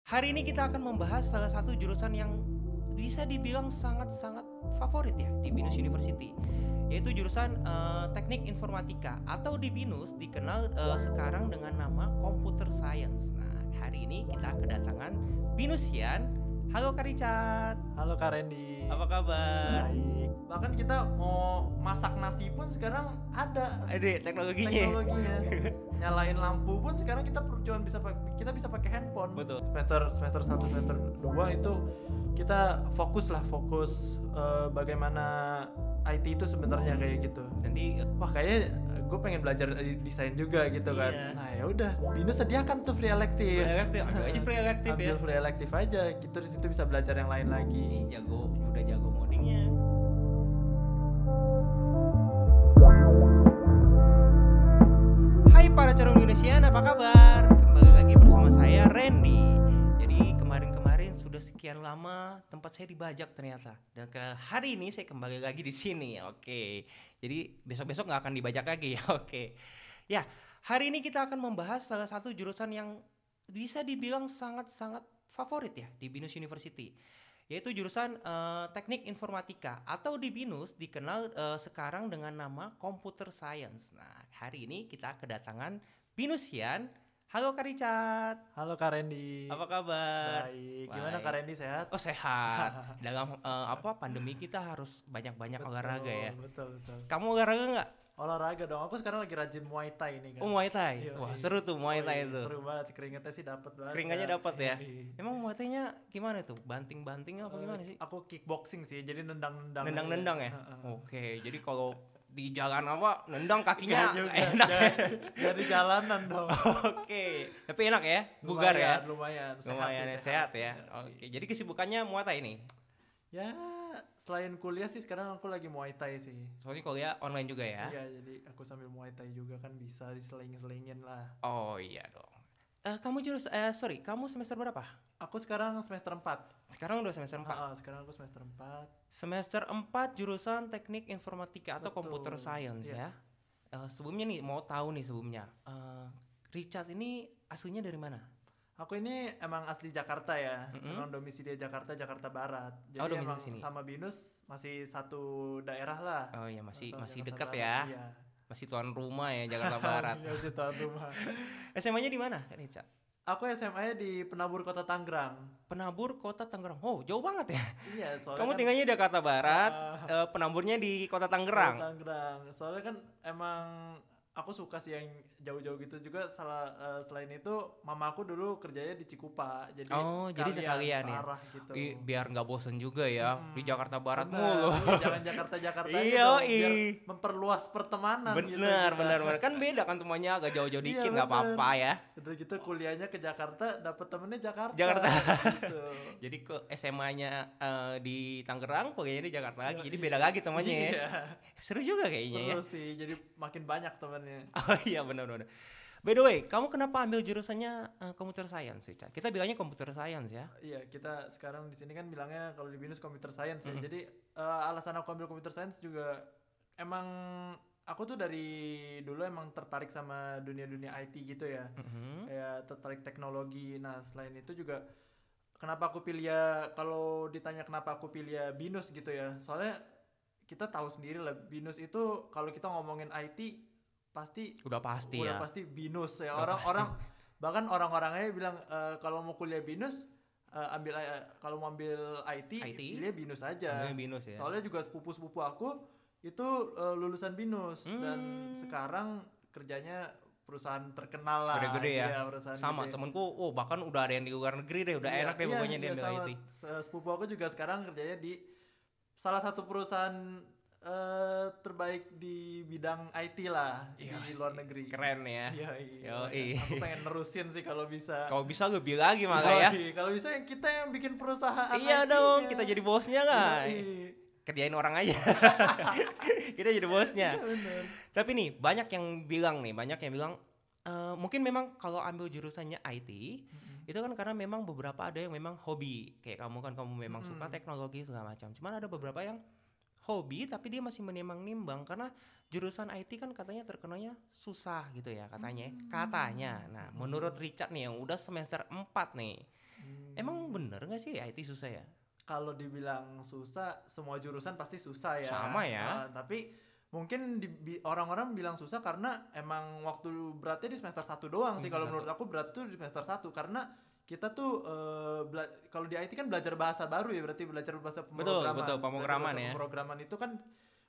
Hari ini kita akan membahas salah satu jurusan yang bisa dibilang sangat-sangat favorit ya di BINUS University, yaitu jurusan Teknik Informatika atau di BINUS dikenal sekarang dengan nama Computer Science. Nah, hari ini kita kedatangan BINUSian. Halo Kak Richard. Halo Kak Randy. Apa kabar? Baik. Bahkan kita mau masak nasi pun sekarang ada Teknologinya. Nyalain lampu pun sekarang kita bisa pakai handphone. Betul. Semester 1, semester 2 itu kita fokus bagaimana IT itu sebenarnya kayak gitu. Nanti Wah, kayaknya gue pengen belajar desain juga gitu kan. Iya. Nah, ya udah, BINUS sediakan tuh free elective. ambil aja free elective ya. Ambil free elective aja. Gitu di situ bisa belajar yang lain lagi. Udah jago ngodingnya. Hai para calon Indonesian, apa kabar? Kembali lagi bersama saya Randy. Jadi kemarin sudah sekian lama tempat saya dibajak ternyata. Dan ke hari ini saya kembali lagi di sini. Oke. Jadi besok-besok nggak akan dibajak lagi. Oke. Ya, hari ini kita akan membahas salah satu jurusan yang bisa dibilang sangat-sangat favorit ya di BINUS University, yaitu jurusan Teknik Informatika atau di BINUS dikenal sekarang dengan nama Computer Science. Nah, hari ini kita kedatangan BINUSian. Halo Kak Richard. Halo Kak Randy. Apa kabar? Baik. Gimana Baik. Kak Randy, sehat? Oh, sehat. Dalam pandemi kita harus banyak-banyak olahraga ya. Betul. Kamu olahraga nggak? Olahraga dong. Aku sekarang lagi rajin Muay Thai nih kan. Oh, Muay Thai. Iya, Wah, iya. seru tuh Muay Thai Iya, itu. seru banget. Keringetnya sih dapat banget. Keringatnya dapat ya. Iya. Emang Muay Thai-nya gimana tuh? Banting-banting apa gimana sih? Aku kickboxing sih, jadi nendang-nendang. Nendang-nendang ya? Heeh. Oke, jadi kalau di jalan apa nendang kakinya Nggak juga, enak ya? jangan di jalanan dong. Oke, tapi enak ya, bugar ya, Lumayan. lumayan ya, sehat ya. Oke, jadi kesibukannya Muay Thai nih. Ya, selain kuliah sih sekarang aku lagi Muay Thai sih. Soalnya kuliah online juga ya. Iya, jadi aku sambil Muay Thai juga kan bisa diseling-selingin lah. Oh iya dong. Kamu semester berapa? Aku sekarang semester 4. Sekarang udah semester 4. Sekarang aku semester 4. Semester 4 jurusan Teknik Informatika atau Betul. Computer Science Iya. ya. Sebelumnya nih mau tahu nih sebelumnya. Richard ini aslinya dari mana? Aku ini emang asli Jakarta ya. Mm-mm. Emang domisili Jakarta Barat. Jadi Oh, domisili emang sini. sama BINUS masih satu daerah lah. Oh iya, masih Sama Jakarta dekat Barat, ya. Iya. Masih tuan rumah ya Jakarta Barat. Iya, masih tuan rumah. SMA-nya di mana, Richard? Aku SMA-nya di Penabur Kota Tangerang. Penabur Kota Tangerang. Oh, jauh banget ya. Iya, soalnya Kamu kan tinggalnya di Jakarta Barat, Ah, penaburnya di Kota Kota Tangerang. Tangerang. Soalnya kan emang aku suka sih yang jauh-jauh gitu juga. Selain itu, mama aku dulu kerjanya di Cikupa. Jadi Oh, jadi sekalian ya. searah gitu. Biar nggak bosen juga ya di Jakarta Barat Bener, mulu. iya, jangan Jakarta aja Iya, dong, biar memperluas pertemanan gitu Bener. kita. Kan beda kan semuanya agak jauh-jauh Iya, dikit nggak bener. apa-apa ya. Udah gitu kuliahnya ke Jakarta, dapet temennya Jakarta. gitu. Jadi ke SMA-nya di Tangerang, kuliahnya di Jakarta lagi. Iya, Jadi beda lagi temannya ya. Iya. Seru juga kayaknya ya. Seru sih, jadi makin banyak temennya. Oh iya benar. By the way, kamu kenapa ambil jurusannya Computer Science, Richard? Kita bilangnya Computer Science ya. Iya, kita sekarang di sini kan bilangnya kalau di BINUS Computer Science ya. Mm-mm. Jadi alasan aku ambil Computer Science juga emang aku tuh dari dulu emang tertarik sama dunia-dunia IT gitu ya. Mhm. Kayak tertarik teknologi. Nah, selain itu juga kenapa aku pilih kalau ditanya kenapa aku pilih BINUS gitu ya. Soalnya kita tahu sendiri lah, BINUS itu kalau kita ngomongin IT pasti Udah pasti udah ya. pasti BINUS ya. Udah Orang-orang bahkan orang-orangnya bilang kalau mau kuliah BINUS kalau mau ambil IT pilih BINUS aja. Ambil BINUS ya. Soalnya juga sepupu-sepupu aku itu lulusan BINUS dan sekarang kerjanya perusahaan terkenal lah. Gede-gede ya. Iya, perusahaan Sama gede. temenku, bahkan udah ada yang di luar negeri deh, udah Iya, enak deh pokoknya dia ambil sama IT. sepupu aku juga sekarang kerjanya di salah satu perusahaan terbaik di bidang IT lah Iya di sih, luar negeri. keren ya. Iya. Yoi. Aku pengen nerusin sih kalau bisa. Kalau bisa lebih lagi malah ya. Yoi, kalau bisa yang kita yang bikin perusahaan. Iya IT-nya. dong, kita jadi bosnya kan. Yoi. Kerjain orang aja. Kita jadi bosnya. Iya bener. Tapi nih, banyak yang bilang mungkin memang kalau ambil jurusannya IT, itu kan karena memang beberapa ada yang memang hobi. Kayak kamu memang suka teknologi segala macam. Cuman ada beberapa yang hobi tapi dia masih menimbang-nimbang karena jurusan IT kan katanya terkenalnya susah gitu ya katanya. Nah, menurut Richard nih yang udah semester 4 nih, Emang bener nggak sih IT susah ya? Kalau dibilang susah, semua jurusan pasti susah ya. Sama ya. Tapi mungkin orang-orang bilang susah karena emang waktu beratnya di semester 1 doang sih. Semester Kalau menurut satu. aku berat tuh di semester 1 karena kita tuh kalau di IT kan belajar bahasa baru ya, berarti belajar bahasa Betul, pemrograman. betul, Belajar pemrograman bahasa ya. pemrograman itu kan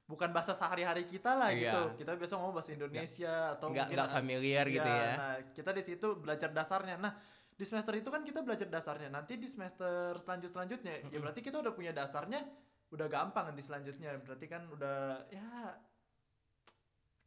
bukan bahasa sehari-hari kita lah gitu. Iya. Kita biasa ngomong bahasa Indonesia atau mungkin Nggak familiar iya, gitu ya. nah kita di situ belajar dasarnya. Nah, di semester itu kan kita belajar dasarnya. Nanti di semester selanjutnya ya berarti kita udah punya dasarnya, udah gampang di selanjutnya. Berarti kan udah ya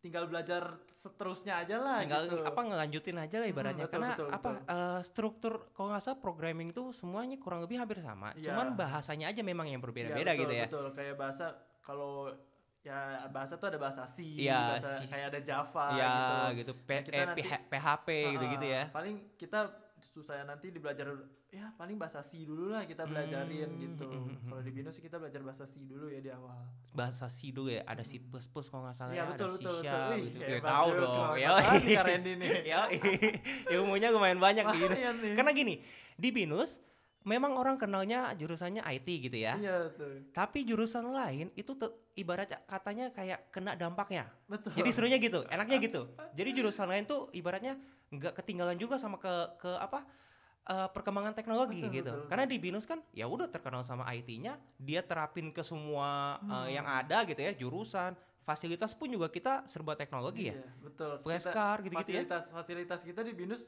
tinggal belajar seterusnya aja lah Tinggal gitu. ngelanjutin aja lah ibaratnya. Betul, Karena betul, betul. struktur kalau nggak salah programming tuh semuanya kurang lebih hampir sama. Iya. Cuman bahasanya aja memang yang Iya, berbeda-beda betul, gitu ya. betul. Kayak bahasa, kalau ya bahasa tuh ada bahasa C, Iya, bahasa kayak ada Java Iya gitu. gitu. Nah, kita nanti PHP gitu-gitu ya. paling kita susah nanti belajar ya paling bahasa C dulu lah kita belajarin gitu. Kalau di Binus sih kita belajar bahasa C dulu ya di awal. Bahasa C dulu ya, ada C++ kalau nggak salah Iya, ya, betul, ada C betul, betul. Sharp Wih, gitu. Ya hebat tahu juga. dong. Hebat Ya. banget nih Kak Randy nih. Ya, ilmunya lumayan banyak di Binus. Lumayan nih. Karena gini, di Binus memang orang kenalnya jurusannya IT gitu ya. Iya tuh. Tapi jurusan lain itu ibarat katanya kayak kena dampaknya. Betul. Jadi serunya gitu, enaknya gitu. Jadi jurusan lain tuh ibaratnya nggak ketinggalan juga sama ke apa perkembangan teknologi Betul, gitu. betul, Karena di Binus kan ya udah terkenal sama IT-nya, dia terapin ke semua yang Hmm. ada gitu ya, jurusan, fasilitas pun juga kita serba teknologi ya. Iya, betul. Flashcard gitu-gitu ya. Fasilitas kita di Binus,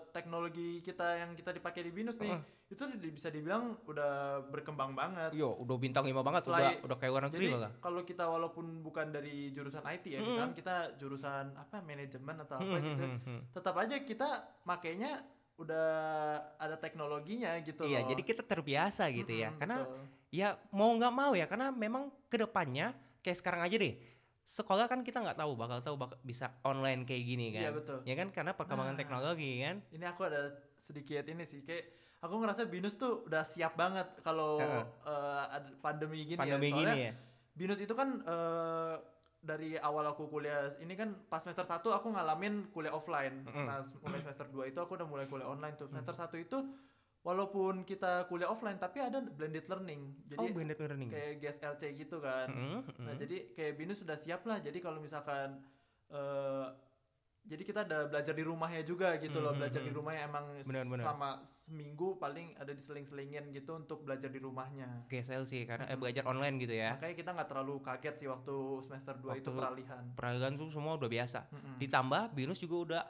teknologi kita yang kita dipakai di Binus nih, itu bisa dibilang udah berkembang banget. Yo, udah bintang 5 banget, udah kayak luar negeri Jadi malah. kalau kita walaupun bukan dari jurusan IT ya, misalkan kita jurusan apa manajemen atau apa gitu, tetap aja kita makainya udah ada teknologinya gitu Iya, loh. jadi kita terbiasa gitu ya. Karena Betul. ya mau nggak mau ya, karena memang kedepannya kayak sekarang aja deh. Sekolah kan kita nggak tahu bakal bisa online kayak gini kan. Iya, betul. Ya kan karena perkembangan Nah, teknologi kan. Ini aku ada sedikit ini sih, kayak aku ngerasa Binus tuh udah siap banget kalau ada pandemi gini Pandemi ya. gini Soalnya ya. Binus itu kan dari awal aku kuliah ini kan pas semester 1 aku ngalamin kuliah offline. Nah, mulai semester 2 itu aku udah mulai kuliah online tuh. Semester 1 itu walaupun kita kuliah offline tapi ada blended learning. Jadi blended learning. kayak GSLC gitu kan. Nah, jadi kayak Binus sudah siap lah. Jadi kalau misalkan jadi kita ada belajar di rumahnya juga gitu loh, belajar di rumahnya emang Bener. selama seminggu paling ada diseling-selingin gitu untuk belajar di rumahnya. GSL sih karena belajar online gitu ya. Makanya kita nggak terlalu kaget sih waktu semester 2 itu peralihan. Peralihan tuh semua udah biasa. Ditambah Binus juga udah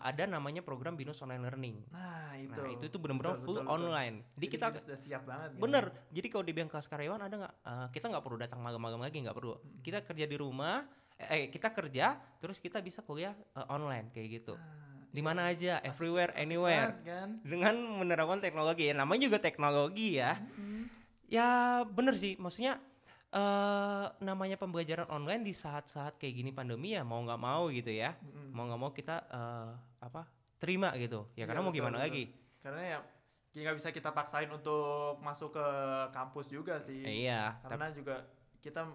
ada namanya program Binus Online Learning. Nah, itu. Nah, itu benar-benar full online. Jadi kita Binus udah siap banget. bener. Jadi kalau dibilang kelas karyawan ada nggak? Kita nggak perlu datang malam-malam lagi, nggak perlu. Kita kerja di rumah. Kita kerja, terus kita bisa kuliah online kayak gitu. Di mana aja, everywhere, anywhere. Kan? Dengan menerapkan teknologi ya. Namanya juga teknologi ya. Ya bener sih, maksudnya namanya pembelajaran online di saat-saat kayak gini pandemi ya mau nggak mau gitu ya. Mau nggak mau kita terima gitu. Ya karena mau gimana lagi? Karena ya nggak bisa kita paksain untuk masuk ke kampus juga sih. Iya. Karena juga kita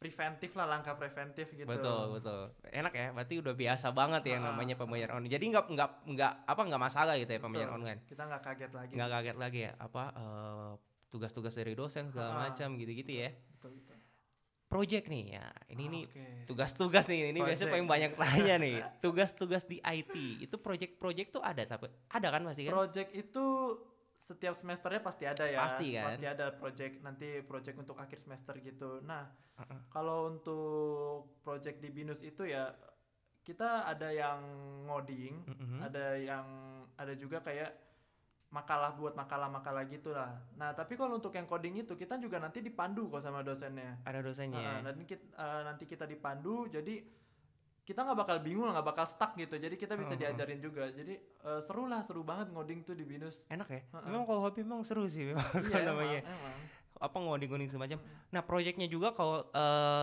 preventif lah, langkah preventif gitu. Betul. Enak ya, berarti udah biasa banget ya namanya pembelajaran online. Jadi nggak masalah gitu ya pembelajaran online. Kita nggak kaget lagi. Nggak kaget lagi ya tugas-tugas dari dosen segala macam gitu ya. Betul. Project nih ya, ini tugas-tugas nih, ini biasanya paling banyak tanya nih. Tugas-tugas di IT itu project tuh ada kan pasti kan? Project itu setiap semesternya pasti ada ya. Pasti kan? Pasti ada project untuk akhir semester gitu. Nah, kalau untuk project di Binus itu ya kita ada yang ngoding, ada juga kayak buat makalah gitu lah. Nah, tapi kalau untuk yang coding itu kita juga nanti dipandu kok sama dosennya. Ada dosennya. Nanti kita dipandu, jadi kita nggak bakal bingung, nggak bakal stuck gitu. Jadi kita bisa diajarin juga. Jadi seru banget ngoding tuh di Binus. Enak ya. Memang kalau hobi memang seru sih memang. Iya, namanya. emang. Apa ngoding semacam. Nah, proyeknya juga kalau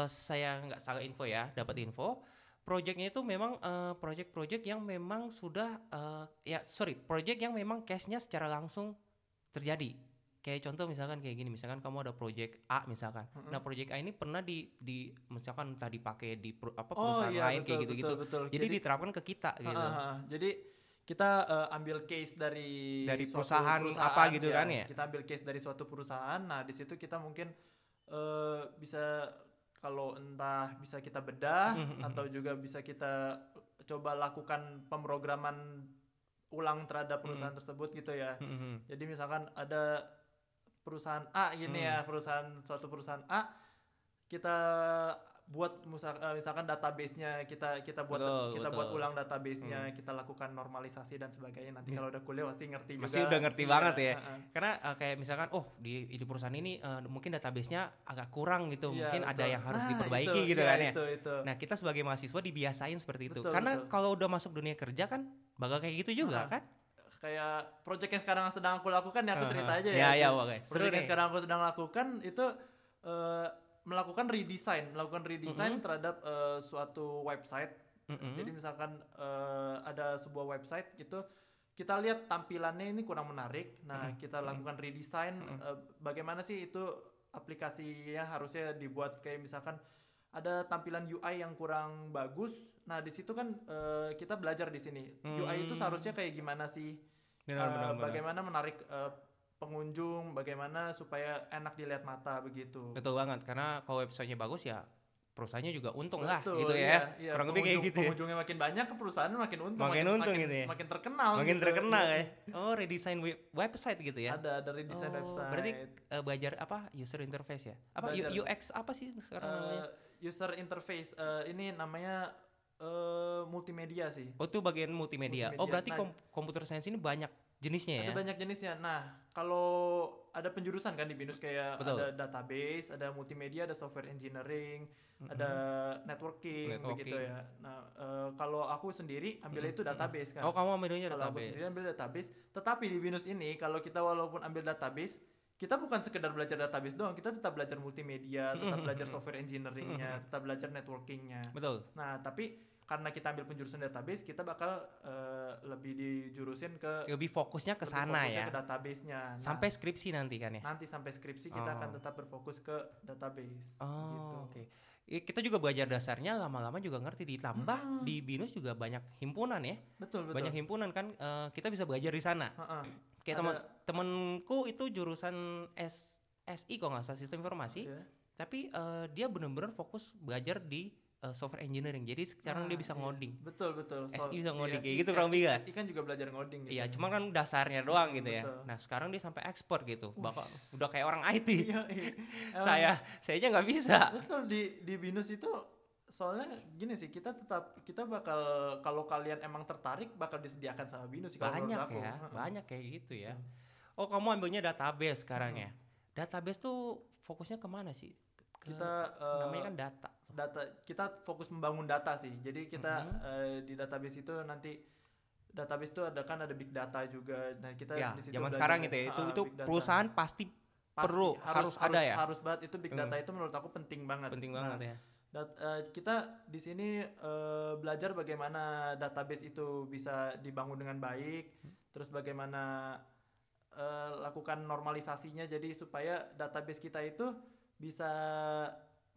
saya nggak salah info ya, dapat info, proyeknya itu memang proyek yang memang sudah proyek yang memang case-nya secara langsung terjadi. Kayak contoh misalkan kayak gini, misalkan kamu ada project A misalkan. Nah, project A ini pernah misalkan entah dipakai di perusahaan lain kayak gitu-gitu. Betul. Jadi diterapkan ke kita gitu. Jadi kita ambil case dari suatu perusahaan apa gitu ya. kan ya? Kita ambil case dari suatu perusahaan. Nah, di situ kita mungkin bisa, kalau entah bisa kita bedah atau juga bisa kita coba lakukan pemrograman ulang terhadap perusahaan tersebut gitu ya. Jadi misalkan ada perusahaan A gini ya, suatu perusahaan A, kita buat misalkan database-nya kita buat buat ulang database-nya, kita lakukan normalisasi dan sebagainya. Nanti kalau udah kuliah pasti ngerti juga. Pasti udah ngerti banget ya. Karena kayak misalkan di perusahaan ini mungkin database-nya agak kurang gitu. Mungkin ada yang harus diperbaiki gitu kan ya. Nah, kita sebagai mahasiswa dibiasain seperti itu. Karena kalau udah masuk dunia kerja kan bakal kayak gitu juga kan. Kayak project yang sekarang sedang aku lakukan ya, aku cerita aja ya. Iya, oke. Project yang sekarang aku sedang lakukan itu melakukan redesign terhadap suatu website. Jadi misalkan ada sebuah website gitu, kita lihat tampilannya ini kurang menarik. Nah, kita lakukan redesign. Bagaimana sih itu aplikasinya harusnya dibuat, kayak misalkan ada tampilan UI yang kurang bagus. Nah, di situ kan kita belajar di sini. UI itu seharusnya kayak gimana sih? Benar. Bagaimana menarik pengunjung, bagaimana supaya enak dilihat mata begitu. Betul banget, karena kalau websitenya bagus ya perusahaannya juga untung lah gitu ya. Iya. Kurang lebih kayak gitu ya. Pengunjungnya makin banyak, perusahaan makin untung. Makin untung gitu ya. Makin terkenal. Makin terkenal ya. Oh, redesign website gitu ya. Ada redesign website. Berarti belajar apa? User interface ya? Apa UX apa sih sekarang namanya? User interface ini namanya multimedia sih. Oh, itu bagian multimedia. Oh, berarti computer science ini banyak jenisnya ya? Ada banyak jenisnya. Nah, kalau ada penjurusan kan di BINUS, kayak ada database, ada multimedia, ada software engineering, ada networking begitu ya. Nah, kalau aku sendiri ambil itu database kan. Oh, kamu ambilnya database. Kalau aku sendiri ambil database. Tetapi di BINUS ini kalau kita walaupun ambil database, kita bukan sekedar belajar database doang, kita tetap belajar multimedia, tetap belajar software engineeringnya, tetap belajar networkingnya. Betul. Nah, tapi karena kita ambil penjurusan database, kita bakal lebih dijurusin ke lebih fokusnya ke sana ya. Ke database-nya. Nah, sampai skripsi nanti kan ya. Nanti sampai skripsi kita akan tetap berfokus ke database. Oh, gitu. Oke. Kita juga belajar dasarnya, lama-lama juga ngerti, ditambah di BINUS juga banyak himpunan ya. Betul. Banyak himpunan kan, kita bisa belajar di sana. Kayak temenku itu jurusan SI kok nggak salah, sistem informasi. Tapi dia benar-benar fokus belajar di software engineering. Jadi sekarang dia bisa ngoding. Betul. SI bisa ngoding kayak gitu kurang lebih. SI kan juga belajar ngoding gitu. Iya, cuma kan dasarnya doang gitu ya. Nah, sekarang dia sampai ekspor gitu. Bakal udah kayak orang IT. Iya. Sayanya nggak bisa. Betul, di BINUS itu soalnya gini sih, kita bakal, kalau kalian emang tertarik, bakal disediakan sama BINUS sih. Banyak kayak gitu ya. Oh, kamu ambilnya database sekarang ya. Database tuh fokusnya kemana sih? Kita namanya kan data, kita fokus membangun data sih. Jadi kita di database itu nanti database itu ada big data juga. Nah, kita di situ zaman sekarang gitu ya. Itu perusahaan pasti perlu harus ada ya. Harus banget itu big data, itu menurut aku penting banget. Ya. Kita di sini belajar bagaimana database itu bisa dibangun dengan baik, terus bagaimana lakukan normalisasinya, jadi supaya database kita itu bisa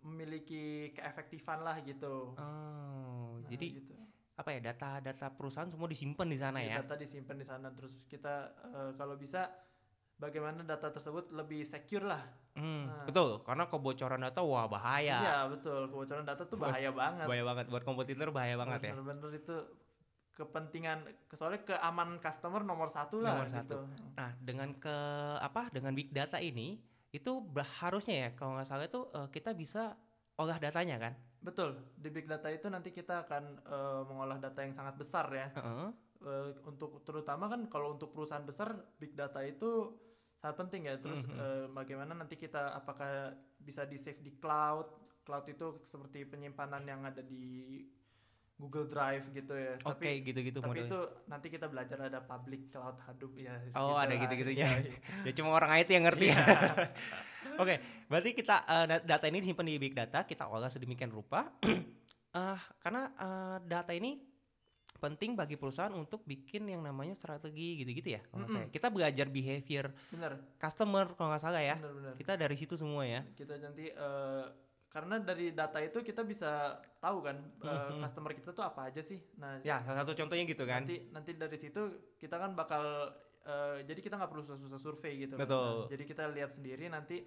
memiliki keefektifan lah gitu. Jadi gitu. Apa ya, data perusahaan semua disimpan di sana ya? Data disimpan di sana, terus kita kalau bisa bagaimana data tersebut lebih secure lah. Betul, karena kebocoran data bahaya. Iya betul, kebocoran data tuh bahaya banget. Bahaya banget buat kompetitor, bahaya banget ya. Bener-bener itu kepentingan, soalnya keamanan customer nomor satu lah. Gitu. Nah, dengan dengan big data ini itu harusnya ya, kalau nggak salah itu kita bisa olah datanya kan? Betul, di big data itu nanti kita akan mengolah data yang sangat besar ya. Untuk terutama kan kalau untuk perusahaan besar, big data itu sangat penting ya. Terus bagaimana nanti kita, apakah bisa di save di cloud itu seperti penyimpanan yang ada di Google Drive gitu ya. Oke, gitu-gitu tapi modelnya. itu nanti kita belajar ada public cloud Hadoop ya. Oh, gitu ada lah. gitu-gitunya. Iya. Ya cuma orang IT yang ngerti. Oke, berarti kita data ini disimpan di big data, kita olah sedemikian rupa. Karena data ini penting bagi perusahaan untuk bikin yang namanya strategi gitu-gitu ya. Kita belajar behavior customer kalau nggak salah ya. Bener. Kita dari situ semua ya. Kita nanti karena dari data itu kita bisa tahu kan customer kita tuh apa aja sih. Nah, Ya, salah satu contohnya gitu kan. nanti dari situ kita kan bakal jadi kita nggak perlu susah-susah survei gitu kan. Betul. Nah, jadi kita lihat sendiri nanti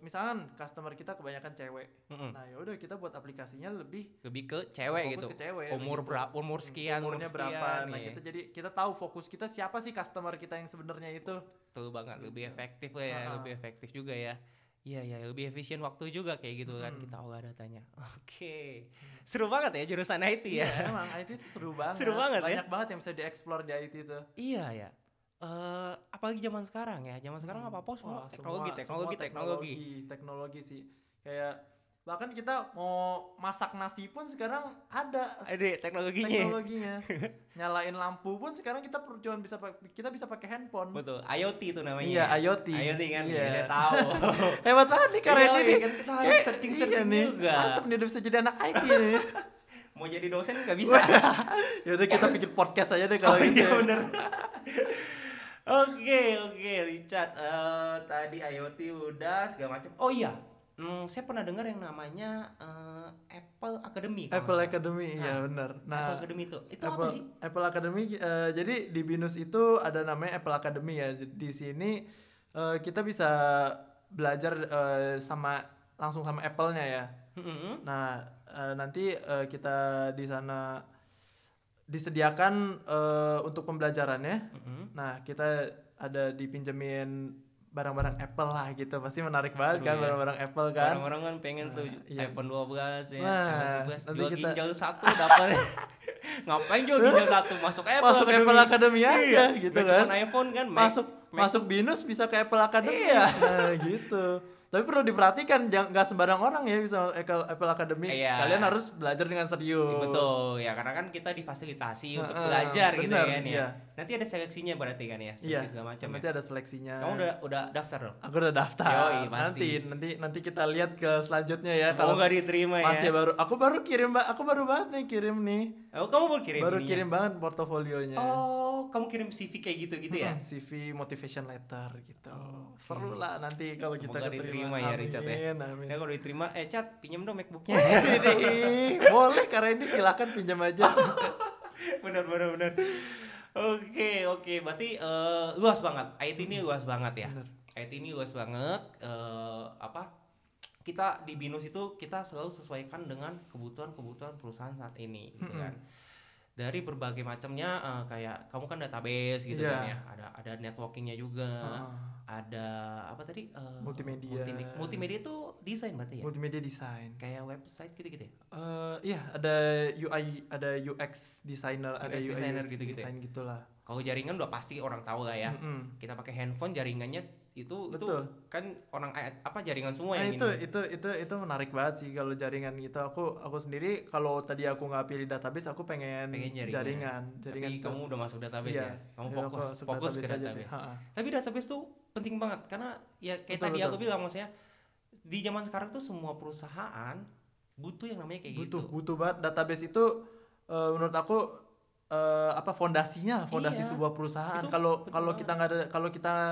misalkan customer kita kebanyakan cewek. Nah, ya udah kita buat aplikasinya lebih ke cewek fokus gitu. ke cewek. Umur gitu. berapa? Umur sekian, Umurnya umur berapa. sekian, Nah, ya. kita tahu fokus kita siapa sih customer kita yang sebenarnya itu. Betul banget, lebih efektif lah ya, lebih efektif juga ya. Iya ya, lebih efisien waktu juga kayak gitu kan kita olah datanya. Oke. Seru banget ya jurusan IT ya. Iya, emang IT itu seru banget. Seru banget ya. Banyak banget yang bisa dieksplor di IT itu. Iya ya. Apalagi zaman sekarang ya. Zaman sekarang apa-apa semua teknologi sih. Kayak bahkan kita mau masak nasi pun sekarang ada teknologinya. Nyalain lampu pun sekarang kita bisa pakai handphone. Betul. IoT itu namanya. Iya, IoT. IoT kan Iya. saya tahu. Hebat banget nih keren ini. Kan kita harus searching nih. juga. Mantap nih udah bisa jadi anak IT nih. Mau jadi dosen nggak bisa. Ya udah kita bikin podcast aja deh kalau gitu. Iya bener. Oke, Richard. Tadi IoT udah segala macam. Oh iya, saya pernah dengar yang namanya Apple Academy. Apple Academy, iya benar. Nah, Apple Academy itu apa sih? Apple Academy, jadi di BINUS itu ada namanya Apple Academy ya. Di sini kita bisa belajar langsung sama Apple-nya ya. Nah, nanti kita di sana disediakan untuk pembelajarannya. Nah, kita ada dipinjemin barang-barang Apple lah gitu. Pasti menarik banget. Seru kan ya? Barang-barang Apple kan. Orang-orang kan pengen tuh iPhone 12 ya, iPhone 11. Jual ginjal 1 dapat. Ngapain jual ginjal 1? Masuk Apple Academy aja gitu kan. Cuma iPhone kan. Masuk BINUS bisa ke Apple Academy. Iya. Nah, gitu. Tapi perlu diperhatikan, nggak sembarang orang ya bisa Apple Academy. Iya. Kalian harus belajar dengan serius. Betul, ya karena kan kita difasilitasi untuk belajar gitu kan ya. Nanti ada seleksinya berarti kan ya, seleksi segala macam. Nanti ada seleksinya. Kamu udah daftar dong? Aku udah daftar. Yoi, pasti. Nanti kita lihat ke selanjutnya ya. Kalau nggak diterima ya. Masih aku baru banget nih kirim nih. Oh, kamu baru kirim? Baru kirim banget portofolionya. Oh, kamu kirim CV kayak gitu ya? CV motivation letter gitu. Seru lah nanti kalau kita diterima ya Richard ya. Amin. Ya kalau diterima, Chat pinjam dong MacBook-nya. Boleh karena ini silakan pinjam aja. Benar. Oke, berarti luas banget. IT ini luas banget ya. Bener. IT ini luas banget. Kita di BINUS itu kita selalu sesuaikan dengan kebutuhan perusahaan saat ini gitu kan. Dari berbagai macamnya kayak kamu kan database gitu kan ya. Ada networkingnya juga. Ada apa tadi? Multimedia itu desain berarti ya? Multimedia design. Kayak website gitu-gitu ya? Iya, ada UI, ada UX designer, ada UI designer gitu design gitulah. Kalau jaringan udah pasti orang tahu lah ya. Kita pakai handphone jaringannya itu kan orang jaringan semua yang itu menarik banget sih kalau jaringan gitu. Aku sendiri kalau tadi aku nggak pilih database, aku pengen jaringan. Tapi kamu udah masuk database ya. Kamu fokus ke database. Tapi database tuh penting banget karena ya kayak tadi aku bilang, maksudnya di zaman sekarang tuh semua perusahaan butuh yang namanya kayak gitu. Butuh banget database itu menurut aku fondasi sebuah perusahaan. Kalau kita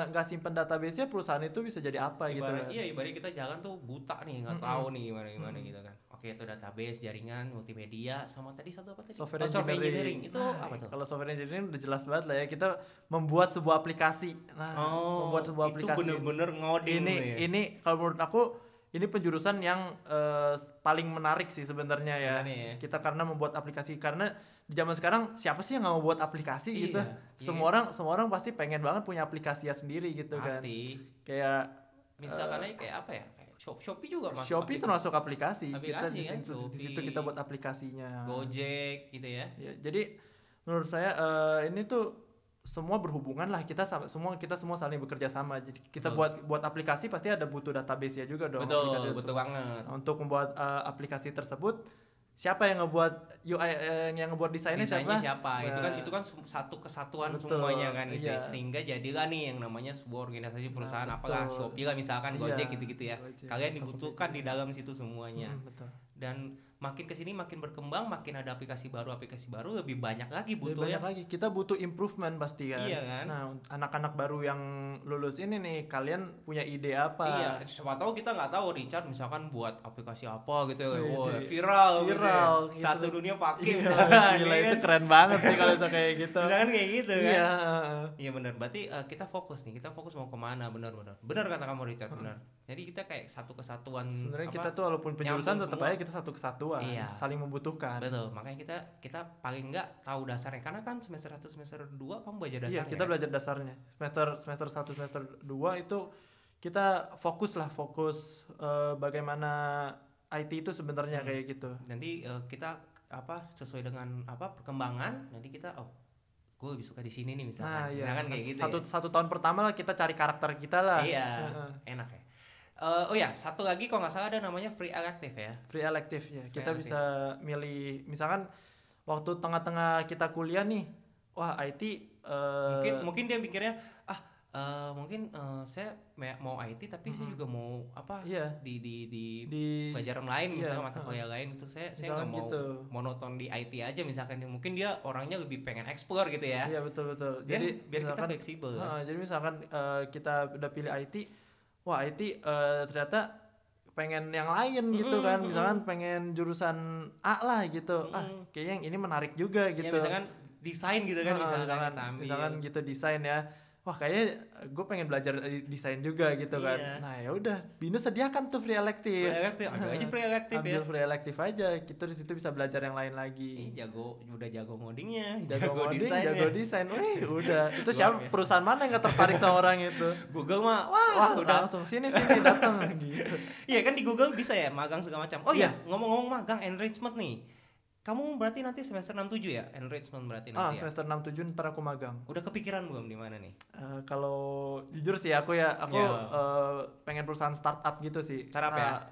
nggak simpen database-nya, perusahaan itu bisa jadi apa gitu kan. Iya, ibaratnya kita jalan tuh buta nih, nggak tahu nih gimana gitu kan. Oke, itu database, jaringan, multimedia, sama tadi satu apa tadi? Software engineering. Itu apa tuh? Kalau software engineering udah jelas banget lah ya, kita membuat sebuah aplikasi. Membuat sebuah aplikasi. Itu bener-bener ngoding. Ini kalau menurut aku ini penjurusan yang paling menarik sih sebenarnya ya. Kita karena membuat aplikasi, karena di zaman sekarang siapa sih yang nggak mau buat aplikasi gitu? Semua orang pasti pengen banget punya aplikasinya sendiri gitu kan. Pasti. Kayak misalkan kayak apa ya? Kayak Shopee juga masuk. Shopee termasuk aplikasi. Kita di kan? situ kita buat aplikasinya. Gojek gitu ya. Jadi menurut saya ini tuh semua berhubungan lah, kita semua saling bekerja sama. Jadi kita buat aplikasi pasti ada butuh database ya juga dong. Betul banget. Untuk membuat aplikasi tersebut, siapa yang ngebuat UI, yang ngebuat desainnya siapa? Nah, itu kan satu kesatuan semuanya kan gitu. Sehingga jadilah nih yang namanya sebuah organisasi perusahaan, apalah Shopee lah misalkan, Gojek gitu-gitu ya. Kalian dibutuhkan di dalam situ semuanya. Dan makin kesini makin berkembang, makin ada aplikasi baru lebih banyak lagi Lebih butuhnya. banyak lagi. Kita butuh improvement pasti kan. Iya kan? Nah, anak-anak baru yang lulus ini nih, kalian punya ide apa? Iya, siapa tahu kita nggak tahu Richard misalkan buat aplikasi apa gitu ya, Wih, wah, viral gitu ya. viral gitu. Satu dunia pakai Iya, misalkan, gila ya itu kan? keren banget sih kalau bisa kayak gitu. Misalkan kayak gitu kan. Iya, Iya benar, berarti kita fokus mau kemana, benar kata kamu Richard, benar. Jadi kita kayak satu kesatuan. sebenarnya apa, kita tuh walaupun penjurusan nyambung tetap semua. aja kita satu kesatuan, Iya. saling membutuhkan. Betul, makanya kita paling nggak tahu dasarnya, karena kan semester 1 semester 2 kamu belajar Iya, dasarnya. kita kan? belajar dasarnya. Semester 1 semester 2 itu kita fokus bagaimana IT itu sebenarnya kayak gitu. Nanti kita sesuai dengan perkembangan, nanti kita gue lebih suka di sini nih misalkan. Nah, iya. Misalkan kayak gitu. Satu tahun pertama lah kita cari karakter kita lah. Iya, enak ya. Oh ya, satu lagi kalau nggak salah ada namanya free elective ya. Free elective ya. Kita elective. bisa milih misalkan waktu tengah-tengah kita kuliah nih, wah IT Mungkin dia mikirnya mungkin saya mau IT tapi saya juga mau iya. di di pelajaran lain, iya, misalnya mata kuliah lain itu saya nggak misalkan mau gitu. monoton di IT aja misalkan. Mungkin dia orangnya lebih pengen explore gitu ya. Iya, betul. Jadi biar kita misalkan, fleksibel. jadi misalkan kita udah pilih IT, wah IT ternyata pengen yang lain gitu kan. Misalkan pengen jurusan A lah gitu. Kayaknya yang ini menarik juga gitu. Ya misalkan desain gitu kan, misalkan kita ambil. Misalkan gitu desain ya. Wah, kayaknya gue pengen belajar desain juga gitu kan. Iya. Nah, ya udah, Binus sediakan tuh free elective. Ambil aja free elective ya. Ambil free elective aja. Kita di situ bisa belajar yang lain lagi. Udah jago ngodingnya, Jago coding, desainnya. jago desain. Wih, udah. Itu Luar siapa biasa. perusahaan mana yang gak tertarik sama orang itu? Google mah Wah, udah. langsung sini datang gitu. Iya kan, di Google bisa ya magang segala macam. Oh Iya. iya, ngomong-ngomong magang enrichment nih. Kamu berarti nanti semester 6-7 ya? Enrichment berarti nanti ya? Semester 6-7 ntar aku magang. Udah kepikiran belum di mana nih? Kalau jujur sih aku Iya. pengen perusahaan startup gitu sih. Startup ya?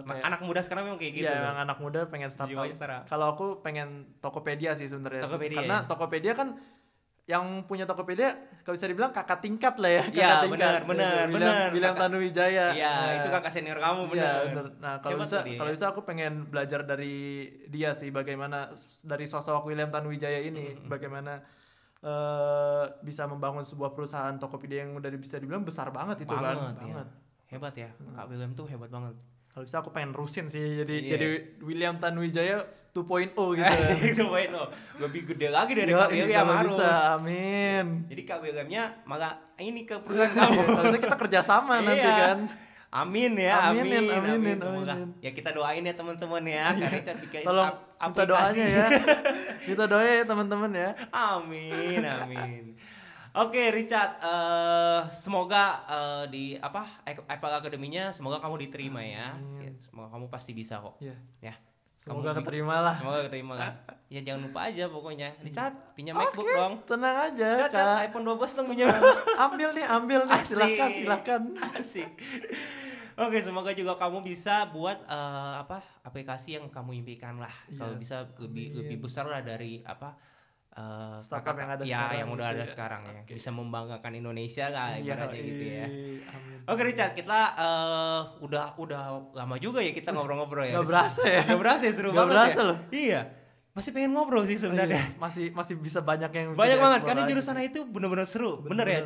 Kayak- Anak muda sekarang memang kayak gitu. Iya, tuh. yang anak muda pengen startup. Jiwanya startup. Kalau aku pengen Tokopedia sih sebenarnya. Tokopedia, Karena ya? Tokopedia kan yang punya Tokopedia kalau bisa dibilang kakak tingkat lah ya. Iya, Kakak tingkat. benar. William Tanuwijaya. Iya, itu kakak senior kamu, Iya, benar. bener. Nah, kalau Hebat bisa tuh dia, kalau ya. bisa aku pengen belajar dari dia sih, bagaimana dari sosok William Tanuwijaya ini bagaimana bisa membangun sebuah perusahaan Tokopedia yang udah bisa dibilang besar banget itu kan. Iya. Hebat ya, Kak William tuh hebat banget. Kalau bisa aku pengen nerusin sih Iya. jadi William Tanuwijaya 2.0 gitu. Itu poin lo. Lebih gede lagi dari Yo, Kak William kalau harus. bisa, amin. Jadi Kak Williamnya malah ini ke perusahaan kamu. Harusnya kita kerjasama nanti Iya. kan. Amin ya, Aminin. Semoga. Ya kita doain ya teman-teman ya. Kak Richard bikin Tolong minta doanya ya. Minta doanya ya teman-teman ya. Amin. Oke Richard, semoga di Apple Academy-nya semoga kamu diterima ya. Amin. Semoga kamu pasti bisa kok. Iya. Ya. Semoga Kamu keterima lah. Semoga keterima kan. Ya jangan lupa aja pokoknya. Richard, pinjam MacBook dong. Tenang aja, Cat, Kak. iPhone 12 dong pinjam. Ambil nih. Asik. Silakan. Asik. Oke, semoga juga kamu bisa buat aplikasi yang kamu impikan lah. Iya. Kalau bisa lebih besar lah dari Startup yang ada ya, sekarang yang udah gitu ada ya. sekarang ya. Bisa membanggakan Indonesia lah ibaratnya gitu ya. Amin. Oke Richard, kita udah lama juga ya kita ngobrol-ngobrol ya. Gak berasa ya. Gak berasa ya, seru Gak banget berasa ya. loh. Iya. Masih pengen ngobrol sih sebenarnya. Masih bisa banyak yang bisa Banyak banget dieksplor karena lagi. jurusan IT bener-bener seru. Bener ya,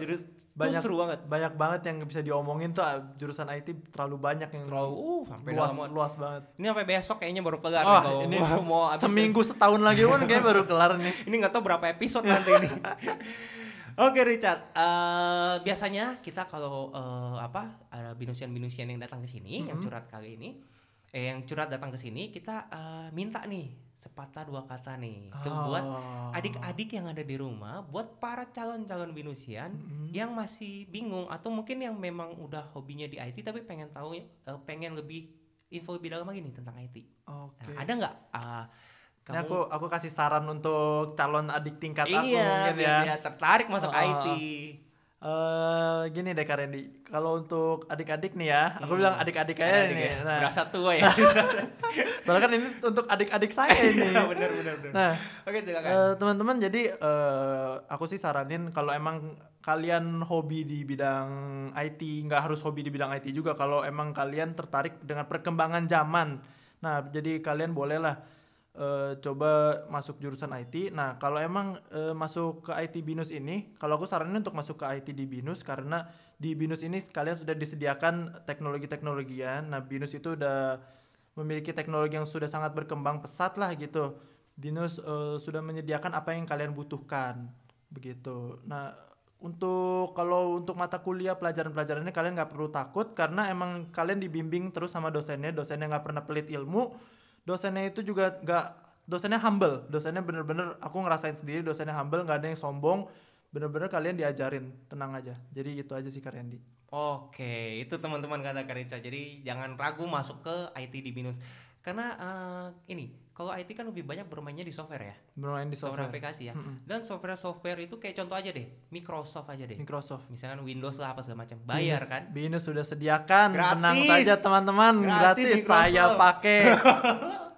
Banyak seru banget. Banyak banget yang bisa diomongin tuh, jurusan IT terlalu banyak yang Sampai luas banget. Ini sampai besok kayaknya baru kelar Wah, nih kalau ini mau habis seminggu setahun lagi pun kayak baru kelar nih. ini nggak tahu berapa episode nanti ini. Oke Richard, biasanya kita kalau ada binusian-binusian yang datang ke sini, yang curhat kali ini, yang curhat datang ke sini, kita minta nih sepatah dua kata nih, itu buat adik-adik yang ada di rumah, buat para calon-calon binusian yang masih bingung atau mungkin yang memang udah hobinya di IT tapi pengen tahu, pengen lebih info lebih dalam lagi nih tentang IT. Oke. Nah, ada nggak? Ini aku kasih saran untuk calon adik tingkat aku Iya, mungkin biar ya. dia tertarik masuk IT. Gini deh Kak Randy, kalau untuk adik-adik nih ya, aku bilang adik-adik aja nih. Ya. Nah, Berasa tua ya. soalnya kan ini untuk adik-adik saya ini. Iya, bener. Nah, Oke, silakan. teman-teman, jadi aku sih saranin kalau emang kalian hobi di bidang IT, nggak harus hobi di bidang IT juga. Kalau emang kalian tertarik dengan perkembangan zaman Nah, jadi kalian bolehlah coba masuk jurusan IT. Nah, kalau emang masuk ke IT BINUS ini, kalau aku saranin untuk masuk ke IT di BINUS karena di BINUS ini kalian sudah disediakan teknologi-teknologian. Nah, BINUS itu udah memiliki teknologi yang sudah sangat berkembang pesat lah gitu. BINUS sudah menyediakan apa yang kalian butuhkan begitu. Nah, kalau untuk mata kuliah pelajaran-pelajarannya kalian nggak perlu takut karena emang kalian dibimbing terus sama dosennya nggak pernah pelit ilmu. Dosennya itu juga nggak, dosennya humble, dosennya bener-bener aku ngerasain sendiri, dosennya humble, nggak ada yang sombong, bener-bener kalian diajarin, tenang aja. Jadi itu aja sih Kak Randy. Oke, itu teman-teman kata Kak Rica. Jadi jangan ragu masuk ke IT di BINUS. Karena kalau IT kan lebih banyak bermainnya di software ya. Bermain di Software software. aplikasi ya. Mm-mm. Dan software itu kayak contoh aja deh, Microsoft aja deh. Microsoft. Misalkan Windows lah apa segala macam. Bayar BINUS, kan? BINUS sudah sediakan, Gratis. tenang saja teman-teman, Gratis gratis saya Microsoft. pakai.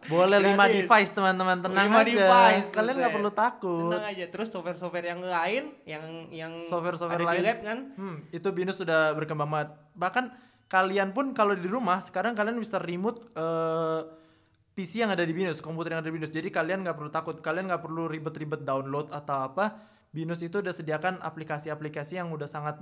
Boleh 5 Gratis. device teman-teman, tenang 5 aja. device, Kalian nggak buset. perlu takut. Tenang aja. Terus software-software yang lain, yang Software-software ada di lain. lab kan? Itu BINUS sudah berkembang banget. Bahkan kalian pun kalau di rumah sekarang kalian bisa remote PC yang ada di BINUS, komputer yang ada di BINUS. Jadi kalian nggak perlu takut, kalian nggak perlu ribet-ribet download atau apa. BINUS itu udah sediakan aplikasi-aplikasi yang udah sangat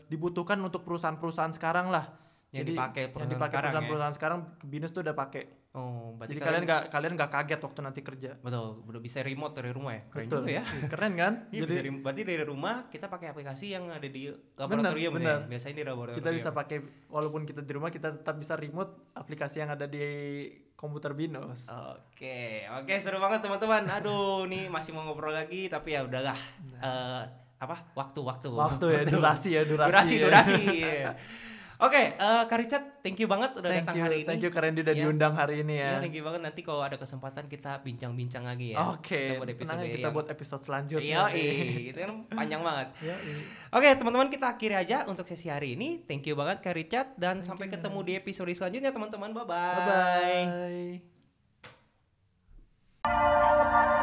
dibutuhkan untuk perusahaan-perusahaan sekarang lah. Yang Jadi dipakai yang perusahaan dipakai sekarang ya. perusahaan-perusahaan sekarang BINUS tuh udah pakai. Oh, berarti Jadi kalian nggak kaget waktu nanti kerja. betul, udah bisa remote dari rumah ya. Keren Betul. juga ya. Keren kan? Iya, Jadi berarti dari rumah kita pakai aplikasi yang ada di laboratorium bener. ya. Biasanya di laboratorium. kita bisa pakai, walaupun kita di rumah kita tetap bisa remote aplikasi yang ada di komputer BINUS. Oke, seru banget teman-teman. Aduh, nih masih mau ngobrol lagi tapi ya udahlah. Waktu. Waktu ya, durasi ya. Durasi. Iya. Oke, Kak Richard, thank you banget udah datang hari ini. Thank you Kak Randy udah Iya. diundang hari ini Iya, ya. thank you banget. Nanti kalau ada kesempatan kita bincang-bincang lagi ya. Oke, Kita buat episode tenang ya, kita yang- buat episode selanjutnya. Iya, itu kan panjang banget. Yoi. Oke, teman-teman, kita akhiri aja untuk sesi hari ini. Thank you banget Kak Richard dan Thank sampai you. ketemu di episode selanjutnya teman-teman. Bye-bye. Bye bye.